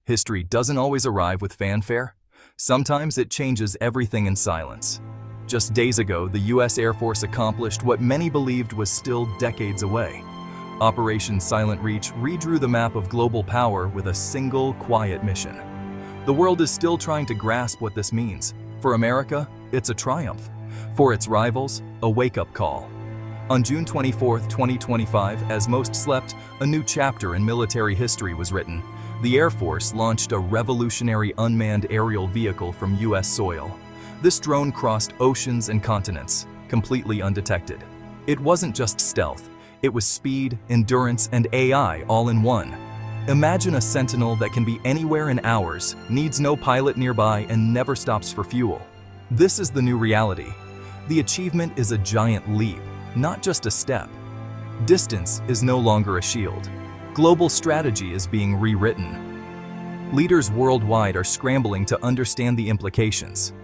History doesn't always arrive with fanfare. Sometimes it changes everything in silence. Just days ago, the US Air Force accomplished what many believed was still decades away. Operation Silent Reach redrew the map of global power with a single, quiet mission. The world is still trying to grasp what this means. For America, it's a triumph. For its rivals, a wake-up call. On June 24, 2025, as most slept, a new chapter in military history was written. The Air Force launched a revolutionary unmanned aerial vehicle from US soil. This drone crossed oceans and continents, completely undetected. It wasn't just stealth, it was speed, endurance, and AI all in one. Imagine a Sentinel that can be anywhere in hours, needs no pilot nearby, and never stops for fuel. This is the new reality. The achievement is a giant leap, not just a step. Distance is no longer a shield. Global strategy is being rewritten. Leaders worldwide are scrambling to understand the implications.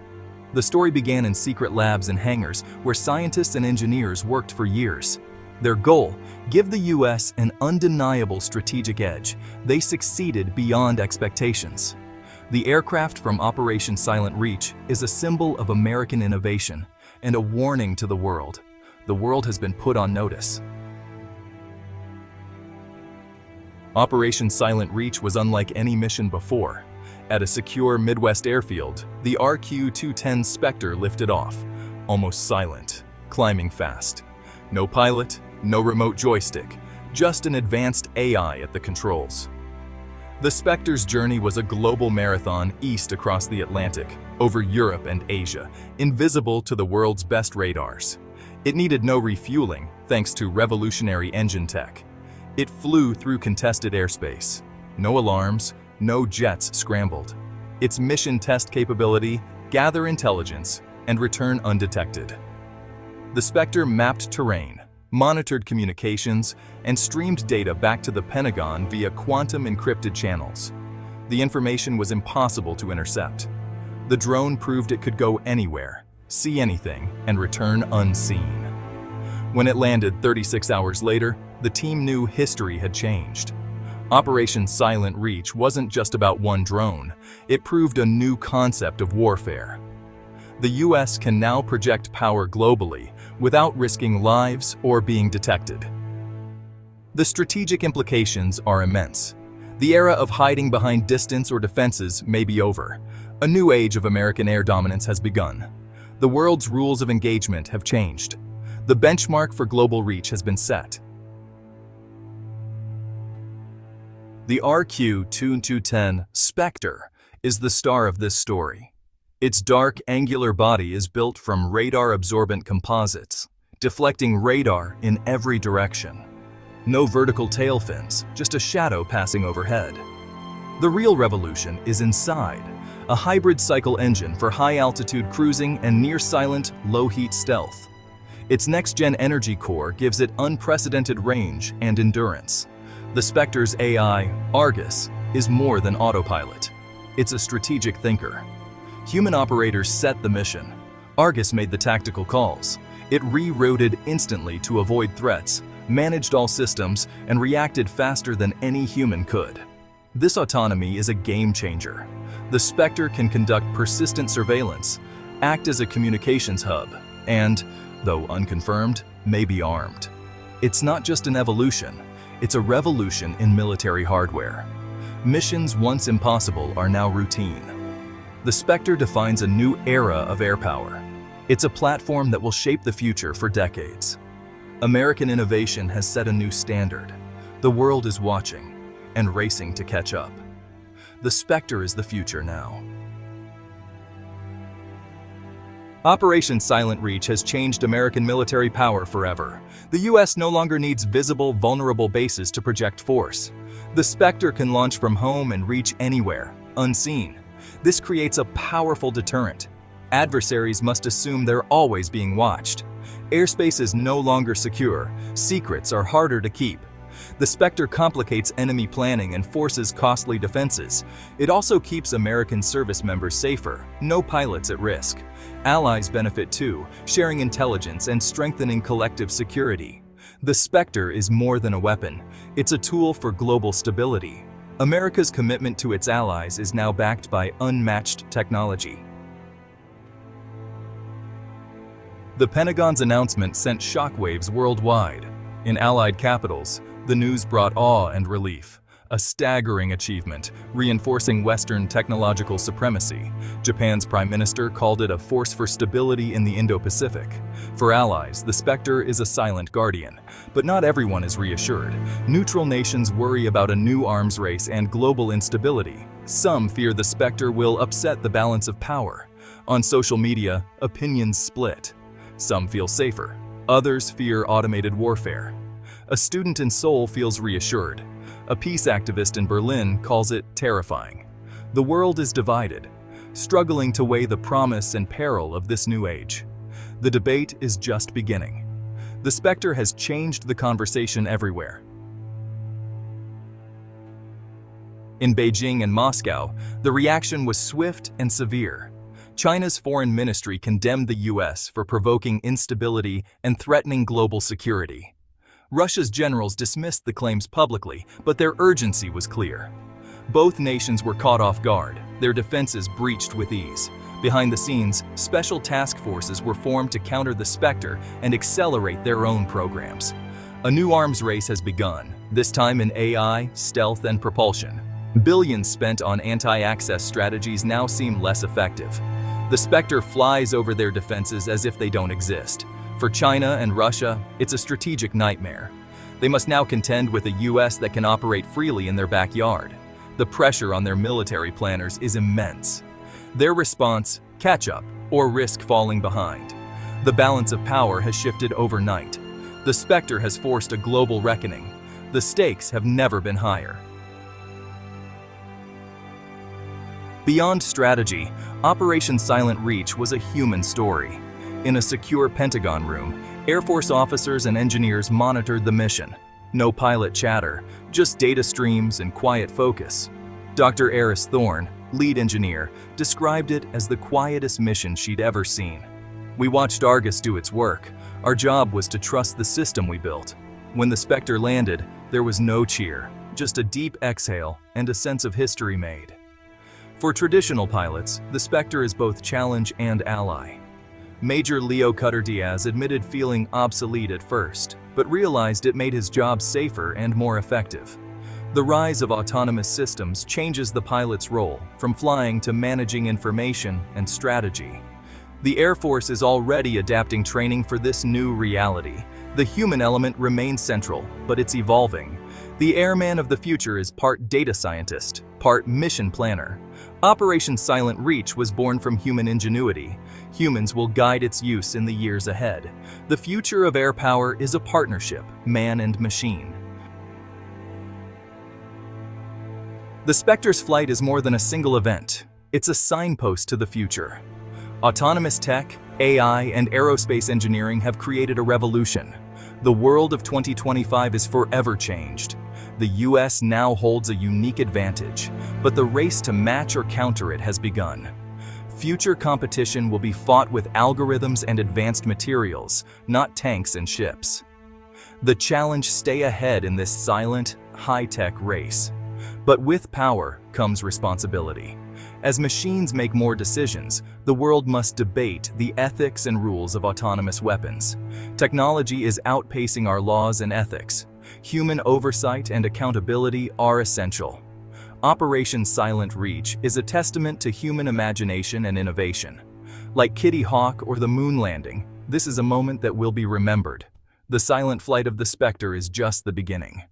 The story began in secret labs and hangars where scientists and engineers worked for years. Their goal: give the US an undeniable strategic edge. They succeeded beyond expectations. The aircraft from Operation Silent Reach is a symbol of American innovation and a warning to the world. The world has been put on notice. Operation Silent Reach was unlike any mission before. At a secure Midwest airfield, the RQ-210 Spectre lifted off, almost silent, climbing fast. No pilot, no remote joystick, just an advanced AI at the controls. The Spectre's journey was a global marathon east across the Atlantic, over Europe and Asia, invisible to the world's best radars. It needed no refueling, thanks to revolutionary engine tech. It flew through contested airspace. No alarms, no jets scrambled. Its mission test capability: gather intelligence and return undetected. The Spectre mapped terrain, monitored communications, and streamed data back to the Pentagon via quantum-encrypted channels. The information was impossible to intercept. The drone proved it could go anywhere, see anything, and return unseen. When it landed 36 hours later, the team knew history had changed. Operation Silent Reach wasn't just about one drone. It proved a new concept of warfare. The US can now project power globally without risking lives or being detected. The strategic implications are immense. The era of hiding behind distance or defenses may be over. A new age of American air dominance has begun. The world's rules of engagement have changed. The benchmark for global reach has been set. The RQ-210 Spectre is the star of this story. Its dark, angular body is built from radar-absorbent composites, deflecting radar in every direction. No vertical tail fins, just a shadow passing overhead. The real revolution is inside, a hybrid cycle engine for high-altitude cruising and near-silent, low-heat stealth. Its next-gen energy core gives it unprecedented range and endurance. The Spectre's AI, Argus, is more than autopilot. It's a strategic thinker. Human operators set the mission. Argus made the tactical calls. It rerouted instantly to avoid threats, managed all systems, and reacted faster than any human could. This autonomy is a game changer. The Spectre can conduct persistent surveillance, act as a communications hub, and, though unconfirmed, may be armed. It's not just an evolution. It's a revolution in military hardware. Missions once impossible are now routine. The Spectre defines a new era of air power. It's a platform that will shape the future for decades. American innovation has set a new standard. The world is watching and racing to catch up. The Spectre is the future now. Operation Silent Reach has changed American military power forever. The US no longer needs visible, vulnerable bases to project force. The Spectre can launch from home and reach anywhere, unseen. This creates a powerful deterrent. Adversaries must assume they're always being watched. Airspace is no longer secure. Secrets are harder to keep. The Spectre complicates enemy planning and forces costly defenses. It also keeps American service members safer, no pilots at risk. Allies benefit too, sharing intelligence and strengthening collective security. The Spectre is more than a weapon. It's a tool for global stability. America's commitment to its allies is now backed by unmatched technology. The Pentagon's announcement sent shockwaves worldwide. In Allied capitals, the news brought awe and relief, a staggering achievement, reinforcing Western technological supremacy. Japan's Prime Minister called it a force for stability in the Indo-Pacific. For allies, the Spectre is a silent guardian, but not everyone is reassured. Neutral nations worry about a new arms race and global instability. Some fear the Spectre will upset the balance of power. On social media, opinions split. Some feel safer. Others fear automated warfare. A student in Seoul feels reassured. A peace activist in Berlin calls it terrifying. The world is divided, struggling to weigh the promise and peril of this new age. The debate is just beginning. The Spectre has changed the conversation everywhere. In Beijing and Moscow, the reaction was swift and severe. China's foreign ministry condemned the US for provoking instability and threatening global security. Russia's generals dismissed the claims publicly, but their urgency was clear. Both nations were caught off guard, their defenses breached with ease. Behind the scenes, special task forces were formed to counter the Spectre and accelerate their own programs. A new arms race has begun, this time in AI, stealth, and propulsion. Billions spent on anti-access strategies now seem less effective. The Spectre flies over their defenses as if they don't exist. For China and Russia, it's a strategic nightmare. They must now contend with a US that can operate freely in their backyard. The pressure on their military planners is immense. Their response, catch up or risk falling behind. The balance of power has shifted overnight. The Spectre has forced a global reckoning. The stakes have never been higher. Beyond strategy, Operation Silent Reach was a human story. In a secure Pentagon room, Air Force officers and engineers monitored the mission. No pilot chatter, just data streams and quiet focus. Dr. Eris Thorne, lead engineer, described it as the quietest mission she'd ever seen. We watched Argus do its work. Our job was to trust the system we built. When the Spectre landed, there was no cheer, just a deep exhale and a sense of history made. For traditional pilots, the Spectre is both challenge and ally. Major Leo Cutter-Diaz admitted feeling obsolete at first, but realized it made his job safer and more effective. The rise of autonomous systems changes the pilot's role, from flying to managing information and strategy. The Air Force is already adapting training for this new reality. The human element remains central, but it's evolving. The airman of the future is part data scientist, part mission planner. Operation Silent Reach was born from human ingenuity. Humans will guide its use in the years ahead. The future of air power is a partnership, man and machine. The Spectre's flight is more than a single event. It's a signpost to the future. Autonomous tech, AI, and aerospace engineering have created a revolution. The world of 2025 is forever changed. The US now holds a unique advantage, but the race to match or counter it has begun. Future competition will be fought with algorithms and advanced materials, not tanks and ships. The challenge: stay ahead in this silent, high-tech race. But with power comes responsibility. As machines make more decisions, the world must debate the ethics and rules of autonomous weapons. Technology is outpacing our laws and ethics. Human oversight and accountability are essential. Operation Silent Reach is a testament to human imagination and innovation. Like Kitty Hawk or the moon landing, this is a moment that will be remembered. The silent flight of the Spectre is just the beginning.